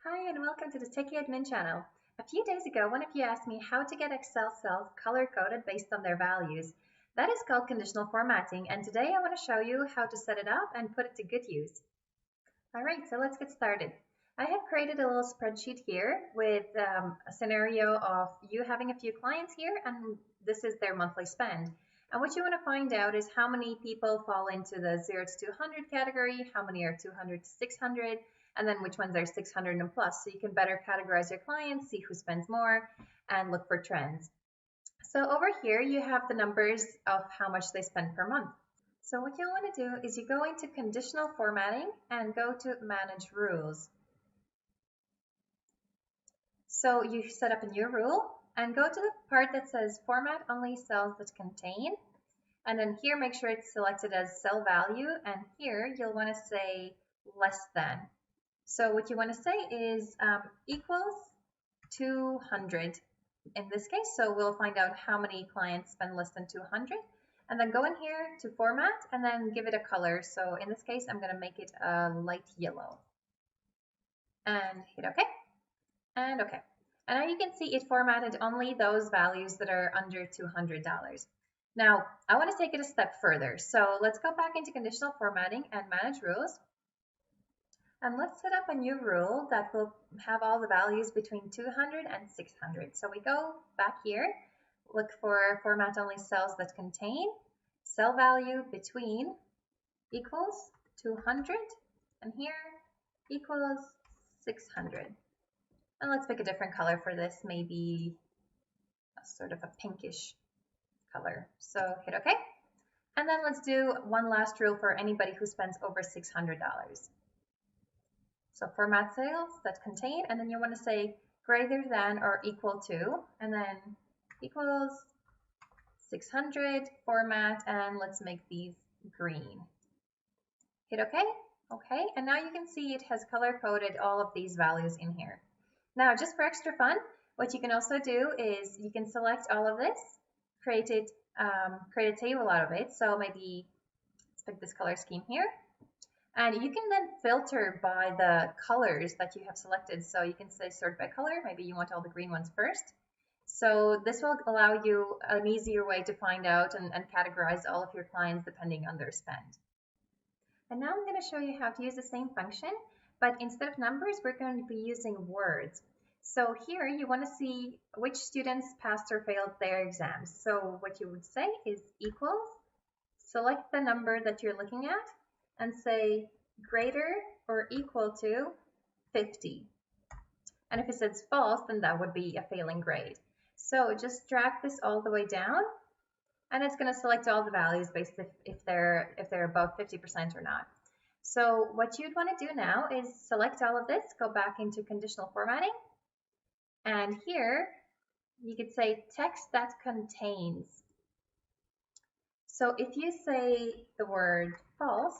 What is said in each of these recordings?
Hi and welcome to the Techie Admin channel. A few days ago, one of you asked me how to get Excel cells color-coded based on their values. That is called conditional formatting, and today I want to show you how to set it up and put it to good use. Alright, so let's get started. I have created a little spreadsheet here with a scenario of you having a few clients here, and this is their monthly spend. And what you want to find out is how many people fall into the 0 to 200 category, how many are 200 to 600, and then which ones are 600 and plus. So you can better categorize your clients, see who spends more, and look for trends. So over here, you have the numbers of how much they spend per month. So what you'll want to do is you go into conditional formatting and go to manage rules. So you set up a new rule and go to the part that says format only cells that contain. And then here, make sure it's selected as cell value. And here you'll want to say less than. So what you want to say is equals 200 in this case. So we'll find out how many clients spend less than 200. And then go in here to format and then give it a color. So in this case, I'm going to make it a light yellow. And hit OK. And OK. And now you can see it formatted only those values that are under $200. Now, I want to take it a step further. So let's go back into conditional formatting and manage rules. And let's set up a new rule that will have all the values between 200 and 600. So we go back here, look for format only cells that contain cell value between equals 200 and here equals 600. And let's pick a different color for this, maybe a sort of a pinkish color. So hit OK. And then let's do one last rule for anybody who spends over $600. So format cells that contain, and then you want to say greater than or equal to, and then equals 600 format, and let's make these green. Hit OK. OK, and now you can see it has color coded all of these values in here. Now, just for extra fun, what you can also do is you can select all of this, create a table out of it. So maybe let's pick this color scheme here. And you can then filter by the colors that you have selected. So you can say sort by color. Maybe you want all the green ones first. So this will allow you an easier way to find out and categorize all of your clients depending on their spend. And now I'm going to show you how to use the same function, but instead of numbers, we're going to be using words. So here you want to see which students passed or failed their exams. So what you would say is equals, select the number that you're looking at, and say greater or equal to 50. And if it says false, then that would be a failing grade. So just drag this all the way down, and it's going to select all the values based if they're above 50% or not. So what you'd want to do now is select all of this, go back into conditional formatting, and here you could say text that contains. So if you say the word false,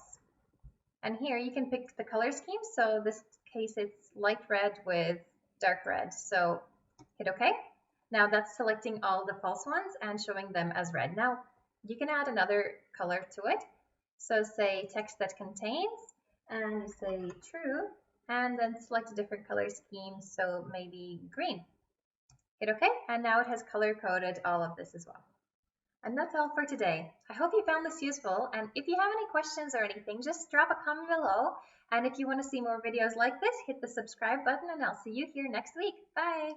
and here you can pick the color scheme. So in this case, it's light red with dark red. So hit OK. Now that's selecting all the false ones and showing them as red. Now you can add another color to it. So say text that contains, and you say true, and then select a different color scheme. So maybe green. Hit OK. And now it has color coded all of this as well. And that's all for today. I hope you found this useful, and if you have any questions or anything, just drop a comment below. And if you want to see more videos like this, hit the subscribe button, and I'll see you here next week. Bye!